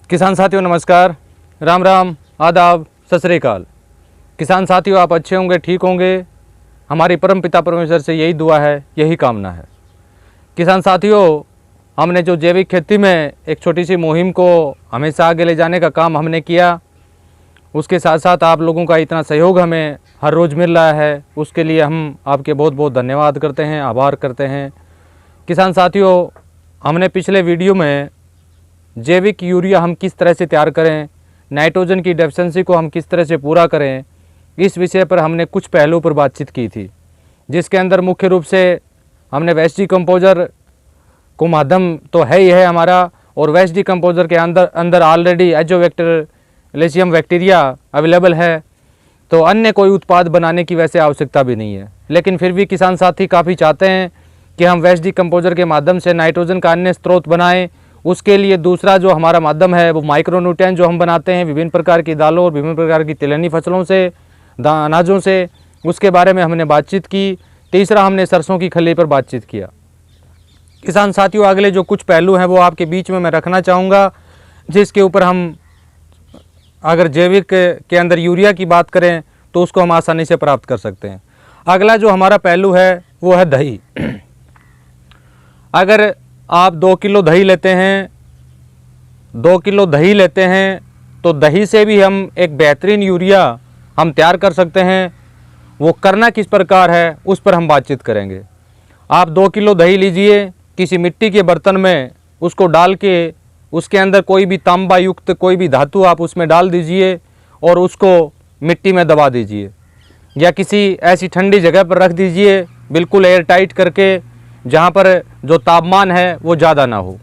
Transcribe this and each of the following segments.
किसान साथियों नमस्कार, राम राम, आदाब, सत श्री अकाल। किसान साथियों आप अच्छे होंगे, ठीक होंगे। हमारी परम पिता परमेश्वर से यही दुआ है, यही कामना है। किसान साथियों, हमने जो जैविक खेती में एक छोटी सी मुहिम को हमेशा आगे ले जाने का काम हमने किया, उसके साथ साथ आप लोगों का इतना सहयोग हमें हर रोज़ मिल रहा है, उसके लिए हम आपके बहुत बहुत धन्यवाद करते हैं, आभार करते हैं। किसान साथियों, हमने पिछले वीडियो में जैविक यूरिया हम किस तरह से तैयार करें, नाइट्रोजन की डेफिशिएंसी को हम किस तरह से पूरा करें, इस विषय पर हमने कुछ पहलुओं पर बातचीत की थी, जिसके अंदर मुख्य रूप से हमने वेस्ट डिकम्पोजर को माध्यम तो है ही है हमारा, और वेस्ट डिकम्पोजर के अंदर ऑलरेडी एजोवेक्टर लेशियम बैक्टीरिया अवेलेबल है, तो अन्य कोई उत्पाद बनाने की वैसे आवश्यकता भी नहीं है। लेकिन फिर भी किसान साथी काफ़ी चाहते हैं कि हम वेस्ट डिकम्पोजर के माध्यम से नाइट्रोजन का अन्य स्रोत बनाएं। उसके लिए दूसरा जो हमारा माध्यम है वो माइक्रोन्यूट्रिएंट जो हम बनाते हैं विभिन्न प्रकार की दालों और विभिन्न प्रकार की तिलहनी फसलों से, अनाजों से, उसके बारे में हमने बातचीत की। तीसरा हमने सरसों की खली पर बातचीत किया। किसान साथियों, अगले जो कुछ पहलू हैं वो आपके बीच में मैं रखना चाहूँगा, जिसके ऊपर हम अगर जैविक के अंदर यूरिया की बात करें तो उसको हम आसानी से प्राप्त कर सकते हैं। अगला जो हमारा पहलू है वो है दही। अगर आप 2 किलो दही लेते हैं, 2 किलो दही लेते हैं तो दही से भी हम एक बेहतरीन यूरिया हम तैयार कर सकते हैं। वो करना किस प्रकार है उस पर हम बातचीत करेंगे। आप 2 किलो दही लीजिए, किसी मिट्टी के बर्तन में उसको डाल के उसके अंदर कोई भी तांबा युक्त कोई भी धातु आप उसमें डाल दीजिए और उसको मिट्टी में दबा दीजिए, या किसी ऐसी ठंडी जगह पर रख दीजिए, बिल्कुल एयर टाइट करके, जहाँ पर जो तापमान है वो ज़्यादा ना हो।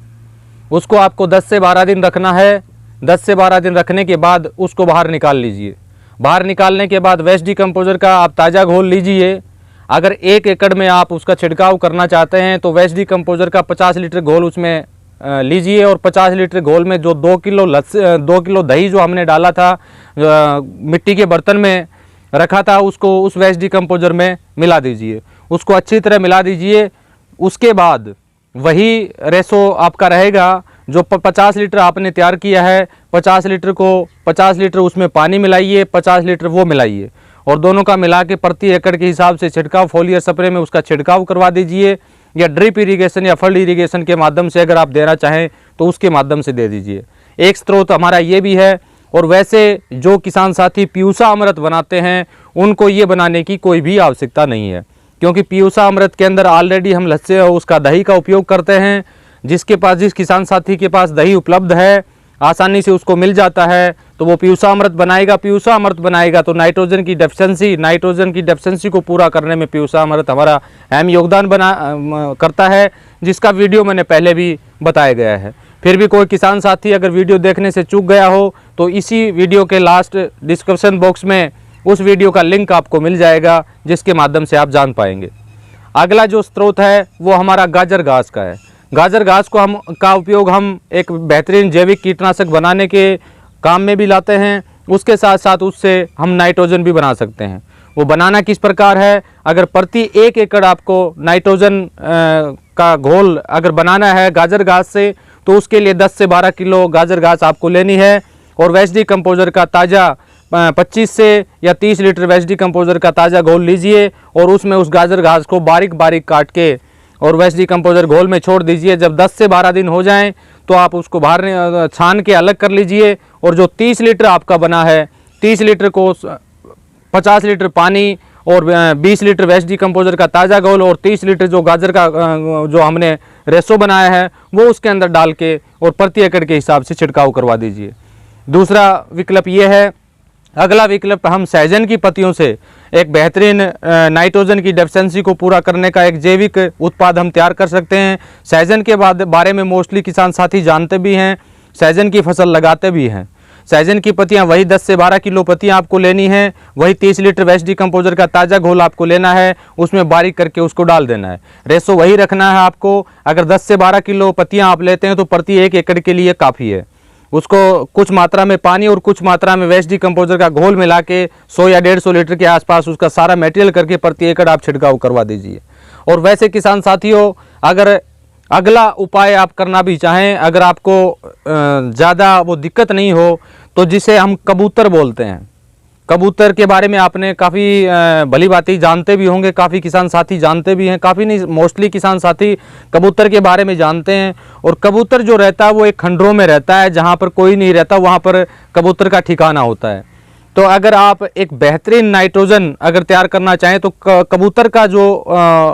उसको आपको 10 से 12 दिन रखना है। 10 से 12 दिन रखने के बाद उसको बाहर निकाल लीजिए। बाहर निकालने के बाद वेस्ट डिकम्पोजर का आप ताज़ा घोल लीजिए। अगर 1 एकड़ में आप उसका छिड़काव करना चाहते हैं तो वेस्ट डिकम्पोजर का 50 लीटर घोल उसमें लीजिए, और 50 लीटर घोल में जो 2 किलो दही जो हमने डाला था, मिट्टी के बर्तन में रखा था, उसको उस वेस्ट डिकम्पोजर में मिला दीजिए। उसको अच्छी तरह मिला दीजिए। उसके बाद वही रेशो आपका रहेगा, जो 50 लीटर आपने तैयार किया है, 50 लीटर उसमें पानी मिलाइए, 50 लीटर वो मिलाइए, और दोनों का मिला के प्रति एकड़ के हिसाब से छिड़काव, फोलियर स्प्रे में उसका छिड़काव करवा दीजिए, या ड्रिप इरिगेशन या फल्ड इरिगेशन के माध्यम से अगर आप देना चाहें तो उसके माध्यम से दे दीजिए। एक स्रोत हमारा ये भी है। और वैसे जो किसान साथी पीयूषा अमृत बनाते हैं उनको ये बनाने की कोई भी आवश्यकता नहीं है, क्योंकि पीयूषा अमृत के अंदर ऑलरेडी हम लस्सी उसका दही का उपयोग करते हैं। जिस किसान साथी के पास दही उपलब्ध है, आसानी से उसको मिल जाता है, तो वो पीयूषा अमृत बनाएगा। पीयूषा अमृत बनाएगा तो नाइट्रोजन की डेफिशिएंसी को पूरा करने में पीयूषा अमृत हमारा अहम योगदान करता है, जिसका वीडियो मैंने पहले भी बताया गया है। फिर भी कोई किसान साथी अगर वीडियो देखने से चूक गया हो तो इसी वीडियो के लास्ट डिस्क्रिप्शन बॉक्स में उस वीडियो का लिंक आपको मिल जाएगा, जिसके माध्यम से आप जान पाएंगे। अगला जो स्रोत है वो हमारा गाजर घास का है। गाजर घास का उपयोग हम एक बेहतरीन जैविक कीटनाशक बनाने के काम में भी लाते हैं। उसके साथ साथ उससे हम नाइट्रोजन भी बना सकते हैं। वो बनाना किस प्रकार है, अगर प्रति 1 एकड़ आपको नाइट्रोजन का घोल अगर बनाना है गाजर घास से, तो उसके लिए 10 से 12 किलो गाजर घास आपको लेनी है, और वेस्ट डिकम्पोजर का ताज़ा 25 से या 30 लीटर वेस्ट डिकम्पोजर का ताज़ा घोल लीजिए, और उसमें उस गाजर घास को बारीक बारीक काट के और वेस्ट डिकम्पोजर घोल में छोड़ दीजिए। जब 10 से 12 दिन हो जाएं तो आप उसको बाहर छान के अलग कर लीजिए, और जो 30 लीटर आपका बना है, 30 लीटर को 50 लीटर पानी और 20 लीटर वेस्ट डिकम्पोजर का ताज़ा घोल और 30 लीटर जो गाजर का जो हमने रेशो बनाया है वो उसके अंदर डाल के और प्रति एकड़ के हिसाब से छिड़काव करवा दीजिए। दूसरा विकल्प ये है। अगला विकल्प, हम सहजन की पत्तियों से एक बेहतरीन नाइट्रोजन की डेफिशिएंसी को पूरा करने का एक जैविक उत्पाद हम तैयार कर सकते हैं। सहजन के बारे में मोस्टली किसान साथी जानते भी हैं, सहजन की फसल लगाते भी हैं। सहजन की पत्तियां वही 10 से 12 किलो पत्तियां आपको लेनी है, वही 30 लीटर वेस्ट डिकम्पोजर का ताज़ा घोल आपको लेना है, उसमें बारीक करके उसको डाल देना है। रेशो वही रखना है आपको। अगर 10 से 12 किलो पत्तियां आप लेते हैं तो प्रति 1 एकड़ के लिए काफ़ी है। उसको कुछ मात्रा में पानी और कुछ मात्रा में वेस्ट डिकम्पोजर का घोल मिला के 100 या 150 लीटर के आसपास उसका सारा मटेरियल करके प्रति एकड़ आप छिड़काव करवा दीजिए। और वैसे किसान साथियों, अगर अगला उपाय आप करना भी चाहें, अगर आपको ज़्यादा वो दिक्कत नहीं हो, तो जिसे हम कबूतर बोलते हैं, कबूतर के बारे में आपने काफ़ी भली भांति जानते भी होंगे, काफ़ी किसान साथी जानते भी हैं, काफ़ी नहीं मोस्टली किसान साथी कबूतर के बारे में जानते हैं। और कबूतर जो रहता है वो एक खंडरों में रहता है, जहाँ पर कोई नहीं रहता वहाँ पर कबूतर का ठिकाना होता है। तो अगर आप एक बेहतरीन नाइट्रोजन अगर तैयार करना चाहें तो कबूतर का जो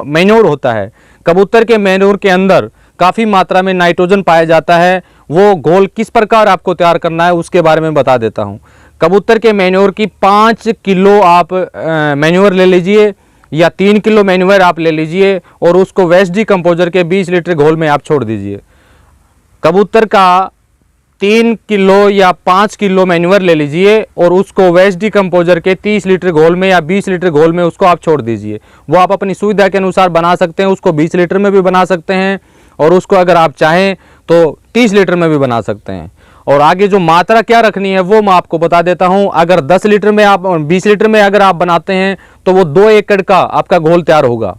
मैन्योर होता है, कबूतर के मैन्योर के अंदर काफ़ी मात्रा में नाइट्रोजन पाया जाता है। वो घोल किस प्रकार आपको तैयार करना है उसके बारे में बता देता हूँ। कबूतर के मैन्योर की 5 किलो आप मैन्योर ले लीजिए या 3 किलो मैन्योर आप ले लीजिए और उसको वेस्ट डिकम्पोजर के 20 लीटर घोल में आप छोड़ दीजिए। कबूतर का 3 किलो या 5 किलो मैन्योर ले लीजिए और उसको वेस्ट डिकम्पोजर के 30 लीटर घोल में या 20 लीटर घोल में उसको आप छोड़ दीजिए। वो आप अपनी सुविधा के अनुसार बना सकते हैं, उसको 20 लीटर में भी बना सकते हैं और उसको अगर आप चाहें तो 30 लीटर में भी बना सकते हैं। और आगे जो मात्रा क्या रखनी है वो मैं आपको बता देता हूं। अगर 10 लीटर में आप 20 लीटर में अगर आप बनाते हैं तो वो 2 एकड़ का आपका घोल तैयार होगा,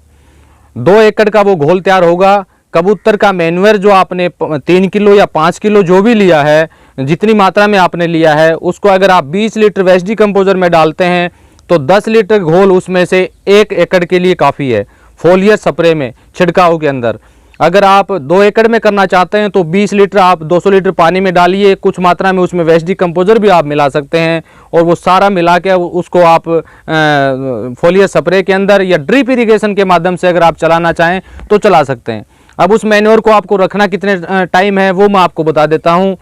2 एकड़ का वो घोल तैयार होगा। कबूतर का मैन्योर जो आपने 3 किलो या 5 किलो जो भी लिया है, जितनी मात्रा में आपने लिया है, उसको अगर आप 20 लीटर वेस्ट डिकम्पोजर में डालते हैं तो 10 लीटर घोल उसमें से 1 एकड़ के लिए काफ़ी है फोलियर स्प्रे में छिड़काव के अंदर। अगर आप 2 एकड़ में करना चाहते हैं तो 20 लीटर आप 200 लीटर पानी में डालिए, कुछ मात्रा में उसमें वेस्ट डिकम्पोजर भी आप मिला सकते हैं और वो सारा मिला के उसको आप फोलियर स्प्रे के अंदर या ड्रिप इरिगेशन के माध्यम से अगर आप चलाना चाहें तो चला सकते हैं। अब उस मैन्योर को आपको रखना कितने टाइम है वो मैं आपको बता देता हूँ।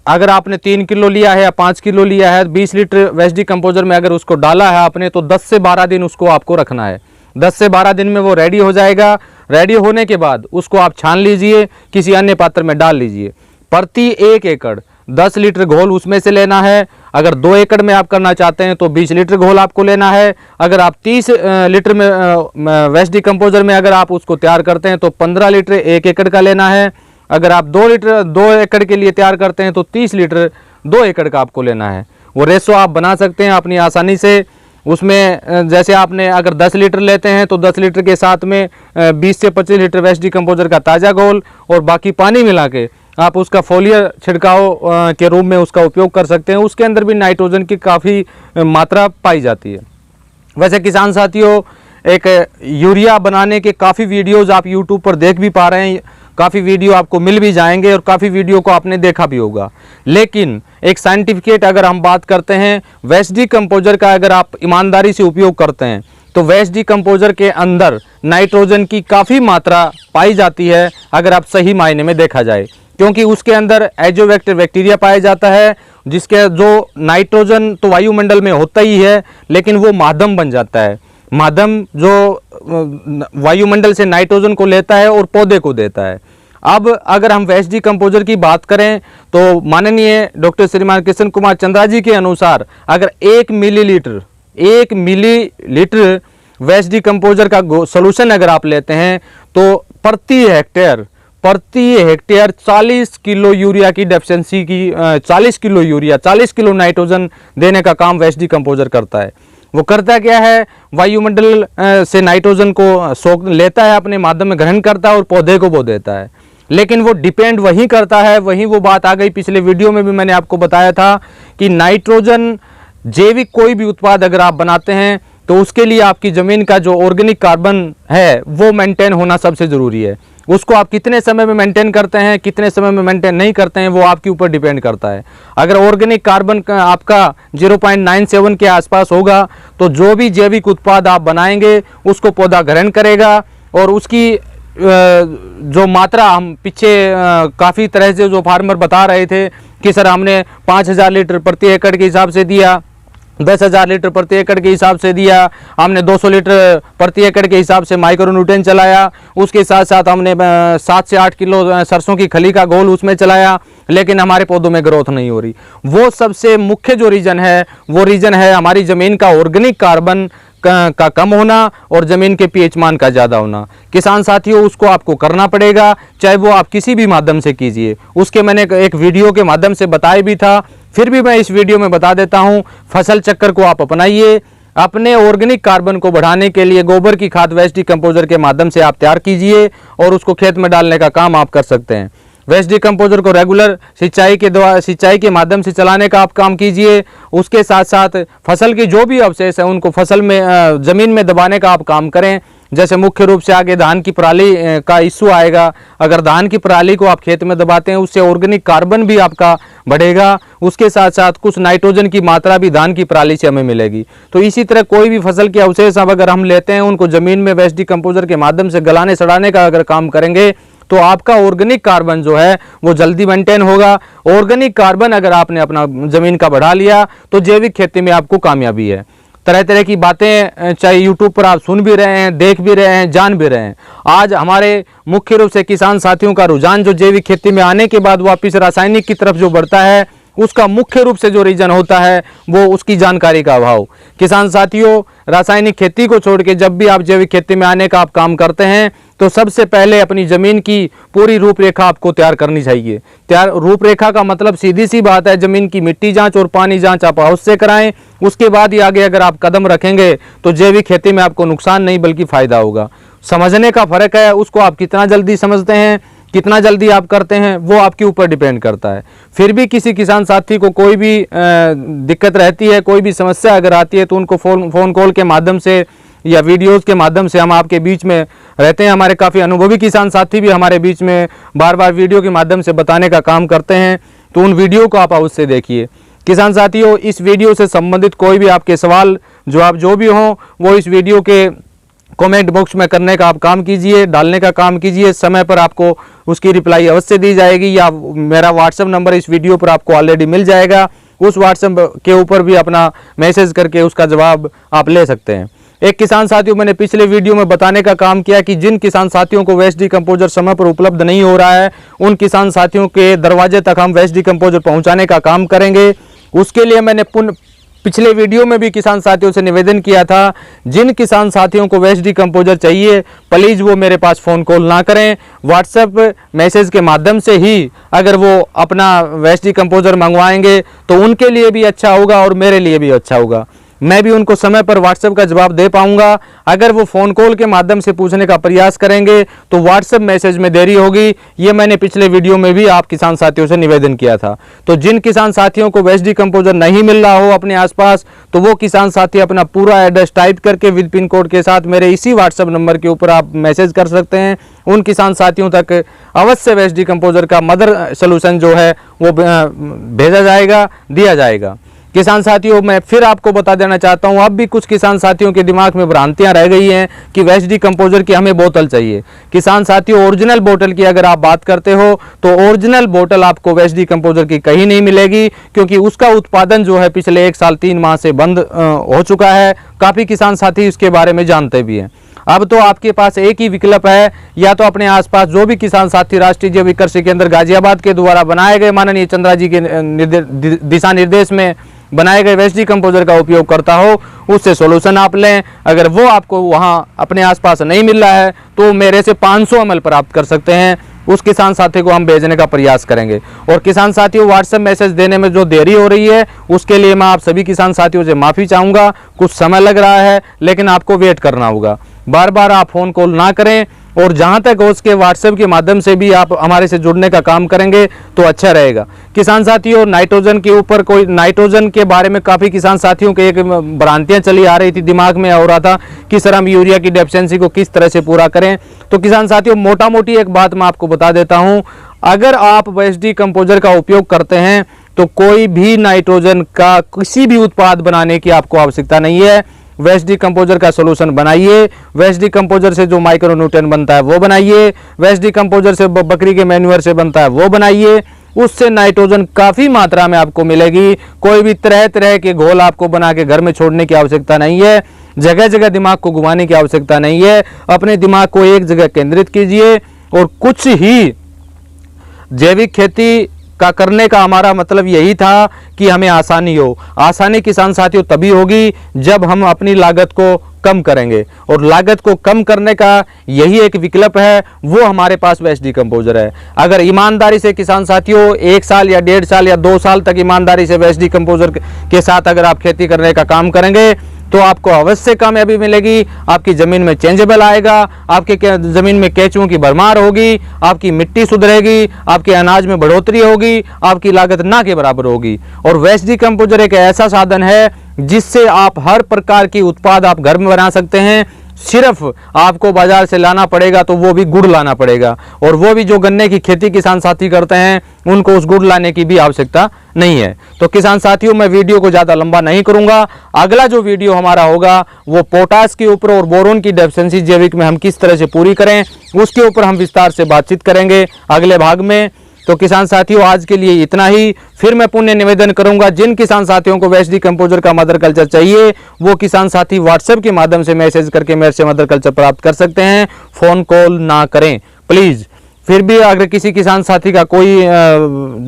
अगर आपने 3 किलो लिया है या 5 किलो लिया है, 20 लीटर वेस्ट डिकम्पोजर में अगर उसको डाला है आपने तो 10 से 12 दिन उसको आपको रखना है। 10 से 12 दिन में वो रेडी हो जाएगा। रेडी होने के बाद उसको आप छान लीजिए, किसी अन्य पात्र में डाल लीजिए। प्रति 1 एकड़ 10 लीटर घोल उसमें से लेना है। अगर 2 एकड़ में आप करना चाहते हैं तो 20 लीटर घोल आपको लेना है। अगर आप 30 लीटर में वेस्ट डिकम्पोजर में अगर आप उसको तैयार करते हैं तो 15 लीटर 1 एकड़ का लेना है। अगर आप 2 एकड़ के लिए तैयार करते हैं तो 30 लीटर 2 एकड़ का आपको लेना है। वो रेशो आप बना सकते हैं अपनी आसानी से। उसमें जैसे आपने अगर 10 लीटर लेते हैं तो 10 लीटर के साथ में 20 से 25 लीटर वेस्ट डिकम्पोजर का ताज़ा घोल और बाकी पानी मिला के आप उसका फोलियर छिड़काव के रूप में उसका उपयोग कर सकते हैं। उसके अंदर भी नाइट्रोजन की काफ़ी मात्रा पाई जाती है। वैसे किसान साथियों, एक यूरिया बनाने के काफ़ी वीडियोज़ आप यूट्यूब पर देख भी पा रहे हैं, काफ़ी वीडियो आपको मिल भी जाएंगे और काफ़ी वीडियो को आपने देखा भी होगा। लेकिन एक साइंटिफिकेट अगर हम बात करते हैं, वेस्ट डिकम्पोजर का अगर आप ईमानदारी से उपयोग करते हैं तो वेस्ट डिकम्पोजर के अंदर नाइट्रोजन की काफ़ी मात्रा पाई जाती है अगर आप सही मायने में देखा जाए, क्योंकि उसके अंदर एजोबैक्टर बैक्टीरिया पाया जाता है, जिसके जो नाइट्रोजन तो वायुमंडल में होता ही है लेकिन वो माध्यम बन जाता है। माध्यम जो वायुमंडल से नाइट्रोजन को लेता है और पौधे को देता है। अब अगर हम वेस्ट डिकम्पोजर की बात करें तो माननीय डॉक्टर श्रीमान कृष्ण कुमार चंद्रा जी के अनुसार अगर 1 मिलीलीटर वेस्ट डिकम्पोजर का सोल्यूशन अगर आप लेते हैं तो प्रति हेक्टेयर 40 किलो यूरिया की डेफिशिएंसी की 40 किलो यूरिया 40 किलो नाइट्रोजन देने का काम वेस्ट डिकम्पोजर करता है। वो करता क्या है, वायुमंडल से नाइट्रोजन को सोख लेता है, अपने माध्यम में ग्रहण करता है और पौधे को वो देता है। लेकिन वो डिपेंड वही करता है, वही वो बात आ गई पिछले वीडियो में भी मैंने आपको बताया था कि नाइट्रोजन जैविक कोई भी उत्पाद अगर आप बनाते हैं तो उसके लिए आपकी ज़मीन का जो ऑर्गेनिक कार्बन है वो मेंटेन होना सबसे ज़रूरी है। उसको आप कितने समय में मेंटेन करते हैं, कितने समय में मेंटेन नहीं करते हैं, वो आपके ऊपर डिपेंड करता है। अगर ऑर्गेनिक कार्बन का आपका 0.97 के आसपास होगा तो जो भी जैविक उत्पाद आप बनाएंगे उसको पौधा ग्रहण करेगा और उसकी जो मात्रा हम पीछे काफ़ी तरह से जो फार्मर बता रहे थे कि सर हमने 5000 लीटर प्रति एकड़ के हिसाब से दिया, 10,000 लीटर प्रति एकड़ के हिसाब से दिया, हमने 200 लीटर प्रति एकड़ के हिसाब से माइक्रोन्यूट्रिएंट चलाया, उसके साथ साथ हमने 7 से 8 किलो सरसों की खली का घोल उसमें चलाया, लेकिन हमारे पौधों में ग्रोथ नहीं हो रही। वो सबसे मुख्य जो रीज़न है वो रीज़न है हमारी ज़मीन का ऑर्गेनिक कार्बन का कम होना और ज़मीन के पीएच मान का ज़्यादा होना। किसान साथियों, उसको आपको करना पड़ेगा, चाहे वो आप किसी भी माध्यम से कीजिए। उसके मैंने एक वीडियो के माध्यम से बताया भी था, फिर भी मैं इस वीडियो में बता देता हूं। फसल चक्कर को आप अपनाइए, अपने ऑर्गेनिक कार्बन को बढ़ाने के लिए गोबर की खाद वेस्ट डिकम्पोजर के माध्यम से आप तैयार कीजिए और उसको खेत में डालने का काम आप कर सकते हैं। वेस्ट डिकम्पोजर को रेगुलर सिंचाई के माध्यम से चलाने का आप काम कीजिए। उसके साथ साथ फसल के जो भी अवशेष है उनको फसल में ज़मीन में दबाने का आप काम करें। जैसे मुख्य रूप से आगे धान की पराली का इश्यू आएगा। अगर धान की पराली को आप खेत में दबाते हैं उससे ऑर्गेनिक कार्बन भी आपका बढ़ेगा, उसके साथ साथ कुछ नाइट्रोजन की मात्रा भी धान की पराली से हमें मिलेगी। तो इसी तरह कोई भी फसल के अवशेष अब अगर हम लेते हैं उनको ज़मीन में वेस्ट डिकम्पोजर के माध्यम से गलाने सड़ाने का अगर काम करेंगे तो आपका ऑर्गेनिक कार्बन जो है वो जल्दी मेंटेन होगा। ऑर्गेनिक कार्बन अगर आपने अपना ज़मीन का बढ़ा लिया तो जैविक खेती में आपको कामयाबी है। तरह तरह की बातें चाहे यूट्यूब पर आप सुन भी रहे हैं, देख भी रहे हैं, जान भी रहे हैं। आज हमारे मुख्य रूप से किसान साथियों का रुझान जो जैविक खेती में आने के बाद वापिस रासायनिक की तरफ जो बढ़ता है उसका मुख्य रूप से जो रीजन होता है वो उसकी जानकारी का अभाव। किसान साथियों, रासायनिक खेती को छोड़ के जब भी आप जैविक खेती में आने का आप काम करते हैं तो सबसे पहले अपनी ज़मीन की पूरी रूपरेखा आपको तैयार करनी चाहिए। रूपरेखा का मतलब सीधी सी बात है, ज़मीन की मिट्टी जांच और पानी जांच आप हाउस से कराएं। उसके बाद ही आगे अगर आप कदम रखेंगे तो जैविक खेती में आपको नुकसान नहीं बल्कि फ़ायदा होगा। समझने का फ़र्क है, उसको आप कितना जल्दी समझते हैं, कितना जल्दी आप करते हैं वो आपके ऊपर डिपेंड करता है। फिर भी किसी किसान साथी को कोई भी दिक्कत रहती है, कोई भी समस्या अगर आती है तो उनको फ़ोन कॉल के माध्यम से या वीडियोस के माध्यम से हम आपके बीच में रहते हैं। हमारे काफ़ी अनुभवी किसान साथी भी हमारे बीच में बार बार वीडियो के माध्यम से बताने का काम करते हैं, तो उन वीडियो को आप अवश्य देखिए। किसान साथियों, इस वीडियो से संबंधित कोई भी आपके सवाल जवाब जो भी हों वो इस वीडियो के कमेंट बॉक्स में करने का आप काम कीजिए, डालने का काम कीजिए। समय पर आपको उसकी रिप्लाई अवश्य दी जाएगी या मेरा व्हाट्सएप नंबर इस वीडियो पर आपको ऑलरेडी मिल जाएगा। उस व्हाट्सएप के ऊपर भी अपना मैसेज करके उसका जवाब आप ले सकते हैं। एक किसान साथियों, मैंने पिछले वीडियो में बताने का काम किया कि जिन किसान साथियों को वेस्ट डिकम्पोजर समय पर उपलब्ध नहीं हो रहा है उन किसान साथियों के दरवाजे तक हम वेस्ट डिकम्पोजर पहुंचाने का काम करेंगे। उसके लिए मैंने पिछले वीडियो में भी किसान साथियों से निवेदन किया था, जिन किसान साथियों को वेस्ट डिकम्पोजर चाहिए प्लीज़ वो मेरे पास फ़ोन कॉल ना करें, व्हाट्सएप मैसेज के माध्यम से ही अगर वो अपना वेस्ट डिकम्पोजर मंगवाएंगे तो उनके लिए भी अच्छा होगा और मेरे लिए भी अच्छा होगा। मैं भी उनको समय पर व्हाट्सएप का जवाब दे पाऊंगा। अगर वो फ़ोन कॉल के माध्यम से पूछने का प्रयास करेंगे तो व्हाट्सएप मैसेज में देरी होगी। ये मैंने पिछले वीडियो में भी आप किसान साथियों से निवेदन किया था। तो जिन किसान साथियों को वेस्ट डिकम्पोजर नहीं मिल रहा हो अपने आसपास तो वो किसान साथी अपना पूरा एड्रेस टाइप करके विद पिन कोड के साथ मेरे इसी व्हाट्सएप नंबर के ऊपर आप मैसेज कर सकते हैं। उन किसान साथियों तक अवश्य वेस्ट डिकम्पोजर का मदर सोल्यूशन जो है वो भेजा जाएगा, दिया जाएगा। किसान साथियों, मैं फिर आपको बता देना चाहता हूं, अब भी कुछ किसान साथियों के दिमाग में भ्रांतियां रह गई हैं कि वेस्ट डिकम्पोजर की हमें बोतल चाहिए। किसान साथियों, ओरिजिनल बोतल की अगर आप बात करते हो तो ओरिजिनल बोतल आपको वेस्ट डिकम्पोजर की कहीं नहीं मिलेगी, क्योंकि उसका उत्पादन जो है पिछले 1 साल 3 माह से बंद हो चुका है। काफ़ी किसान साथी इसके बारे में जानते भी हैं। अब तो आपके पास एक ही विकल्प है, या तो अपने आसपास जो भी किसान साथी राष्ट्रीय जैविक कृषि केंद्र गाजियाबाद के द्वारा बनाए गए माननीय चंद्रा जी के दिशा निर्देश में बनाए गए वेस्ट डिकम्पोजर का उपयोग करता हो, उससे सोल्यूशन आप लें। अगर वो आपको वहाँ अपने आसपास नहीं मिल रहा है तो मेरे से 500 ml प्राप्त कर सकते हैं। उस किसान साथी को हम भेजने का प्रयास करेंगे। और किसान साथियों, व्हाट्सएप मैसेज देने में जो देरी हो रही है उसके लिए मैं आप सभी किसान साथियों से माफ़ी चाहूँगा। कुछ समय लग रहा है लेकिन आपको वेट करना होगा। बार बार आप फ़ोन कॉल ना करें और जहां तक हो उसके व्हाट्सएप के माध्यम से भी आप हमारे से जुड़ने का काम करेंगे तो अच्छा रहेगा। किसान साथियों, नाइट्रोजन के ऊपर नाइट्रोजन के बारे में काफ़ी किसान साथियों के एक भ्रांतियां चली आ रही थी, दिमाग में हो रहा था कि सर हम यूरिया की डेफिशिएंसी को किस तरह से पूरा करें। तो किसान साथियों, मोटा मोटी एक बात मैं आपको बता देता हूँ, अगर आप वेस्ट डिकम्पोजर का उपयोग करते हैं तो कोई भी नाइट्रोजन का किसी भी उत्पाद बनाने की आपको आवश्यकता नहीं है। वेस्ट डिकम्पोजर का सोल्यूशन बनाइए, वेस्ट डिकम्पोजर से जो माइक्रोन्यूट्रिएंट बनता है वो बनाइए, वेस्ट डिकम्पोजर से बकरी के मैन्यूअर से बनता है वो बनाइए। उससे नाइट्रोजन काफ़ी मात्रा में आपको मिलेगी। कोई भी तरह तरह के घोल आपको बना के घर में छोड़ने की आवश्यकता नहीं है, जगह जगह दिमाग को घुमाने की आवश्यकता नहीं है। अपने दिमाग को एक जगह केंद्रित कीजिए और कुछ ही जैविक खेती का करने का हमारा मतलब यही था कि हमें आसानी हो। आसानी किसान साथियों तभी होगी जब हम अपनी लागत को कम करेंगे, और लागत को कम करने का यही एक विकल्प है, वो हमारे पास वेस्ट डिकम्पोजर है। अगर ईमानदारी से किसान साथियों 1 साल या 1.5 साल या 2 साल तक ईमानदारी से वेस्ट डिकम्पोजर के साथ अगर आप खेती करने का काम करेंगे तो आपको अवश्य कामयाबी मिलेगी। आपकी ज़मीन में चेंजेबल आएगा, आपके ज़मीन में केंचुओं की भरमार होगी, आपकी मिट्टी सुधरेगी, आपके अनाज में बढ़ोतरी होगी, आपकी लागत ना के बराबर होगी। और वेस्ट डिकम्पोजर एक ऐसा साधन है जिससे आप हर प्रकार की उत्पाद आप घर में बना सकते हैं। सिर्फ आपको बाजार से लाना पड़ेगा, तो वो भी गुड़ लाना पड़ेगा, और वो भी जो गन्ने की खेती किसान साथी करते हैं उनको उस गुड़ लाने की भी आवश्यकता नहीं है। तो किसान साथियों, मैं वीडियो को ज़्यादा लंबा नहीं करूंगा। अगला जो वीडियो हमारा होगा वो पोटास के ऊपर और बोरोन की डेफिशिएंसी जैविक में हम किस तरह से पूरी करें, उसके ऊपर हम विस्तार से बातचीत करेंगे अगले भाग में। तो किसान साथियों, आज के लिए इतना ही। फिर मैं पुण्य निवेदन करूंगा, जिन किसान साथियों को वेस्ट डिकम्पोजर का मदर कल्चर चाहिए वो किसान साथी व्हाट्सएप के माध्यम से मैसेज करके मेरे से मदर कल्चर प्राप्त कर सकते हैं। फोन कॉल ना करें प्लीज़। फिर भी अगर किसी किसान साथी का कोई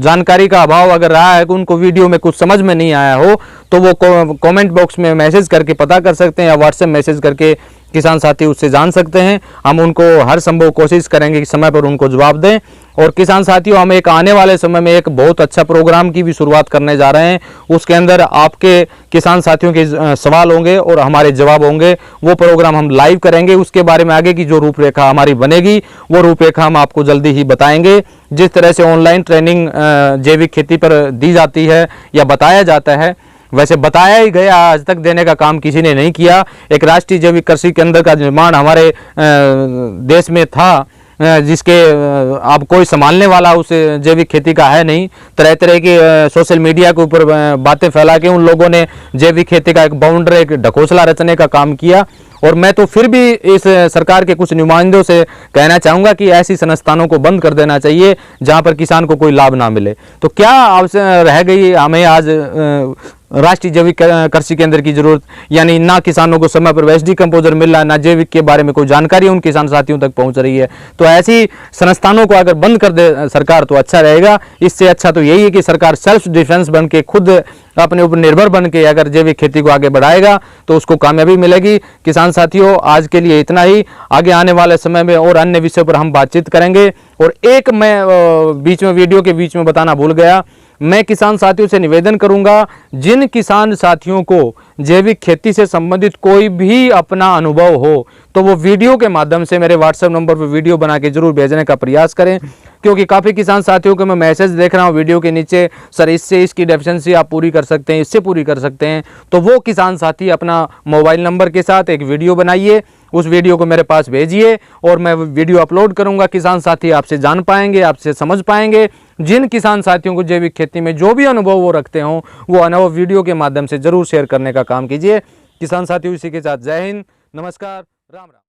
जानकारी का अभाव अगर रहा है कि उनको वीडियो में कुछ समझ में नहीं आया हो, तो वो कमेंट बॉक्स में मैसेज करके पता कर सकते हैं, या व्हाट्सएप मैसेज करके किसान साथी उससे जान सकते हैं। हम उनको हर संभव कोशिश करेंगे कि समय पर उनको जवाब दें। और किसान साथियों, हम एक आने वाले समय में एक बहुत अच्छा प्रोग्राम की भी शुरुआत करने जा रहे हैं। उसके अंदर आपके किसान साथियों के सवाल होंगे और हमारे जवाब होंगे। वो प्रोग्राम हम लाइव करेंगे। उसके बारे में आगे की जो रूपरेखा हमारी बनेगी वो रूपरेखा हम आपको जल्दी ही बताएंगे। जिस तरह से ऑनलाइन ट्रेनिंग जैविक खेती पर दी जाती है या बताया जाता है, वैसे बताया ही गया, आज तक देने का काम किसी ने नहीं किया। एक राष्ट्रीय जैविक कृषि केंद्र का निर्माण हमारे देश में था, जिसके अब कोई संभालने वाला उस जैविक खेती का है नहीं। तरह तरह के सोशल मीडिया के ऊपर बातें फैला के उन लोगों ने जैविक खेती का एक बाउंड्री, एक ढकोसला रचने का काम किया। और मैं तो फिर भी इस सरकार के कुछ नुमाइंदों से कहना चाहूँगा कि ऐसी संस्थानों को बंद कर देना चाहिए जहाँ पर किसान को कोई लाभ ना मिले। तो क्या आवश्यक रह गई हमें आज राष्ट्रीय जैविक कृषि केंद्र की जरूरत, यानी ना किसानों को समय पर वेस्ट डिकम्पोजर मिल रहा है, ना जैविक के बारे में कोई जानकारी उन किसान साथियों तक पहुंच रही है। तो ऐसी संस्थानों को अगर बंद कर दे सरकार तो अच्छा रहेगा। इससे अच्छा तो यही है कि सरकार सेल्फ डिफेंस बन के, खुद अपने ऊपर निर्भर बन के अगर जैविक खेती को आगे बढ़ाएगा तो उसको कामयाबी मिलेगी। किसान साथियों, आज के लिए इतना ही। आगे आने वाले समय में और अन्य विषयों पर हम बातचीत करेंगे। और एक मैं बीच में वीडियो के बीच में बताना भूल गया, मैं किसान साथियों से निवेदन करूंगा, जिन किसान साथियों को जैविक खेती से संबंधित कोई भी अपना अनुभव हो तो वो वीडियो के माध्यम से मेरे व्हाट्सएप नंबर पर वीडियो बना के जरूर भेजने का प्रयास करें। क्योंकि काफ़ी किसान साथियों को मैं मैसेज देख रहा हूँ वीडियो के नीचे, सर इससे इसकी डेफिशिएंसी आप पूरी कर सकते हैं, इससे पूरी कर सकते हैं। तो वो किसान साथी अपना मोबाइल नंबर के साथ एक वीडियो बनाइए, उस वीडियो को मेरे पास भेजिए और मैं वीडियो अपलोड करूंगा। किसान साथी आपसे जान पाएंगे, आपसे समझ पाएंगे। जिन किसान साथियों को जैविक खेती में जो भी अनुभव वो रखते हों, वो अनुभव वीडियो के माध्यम से जरूर शेयर करने का काम कीजिए। किसान साथियों, इसी के साथ जय हिंद, नमस्कार, राम राम।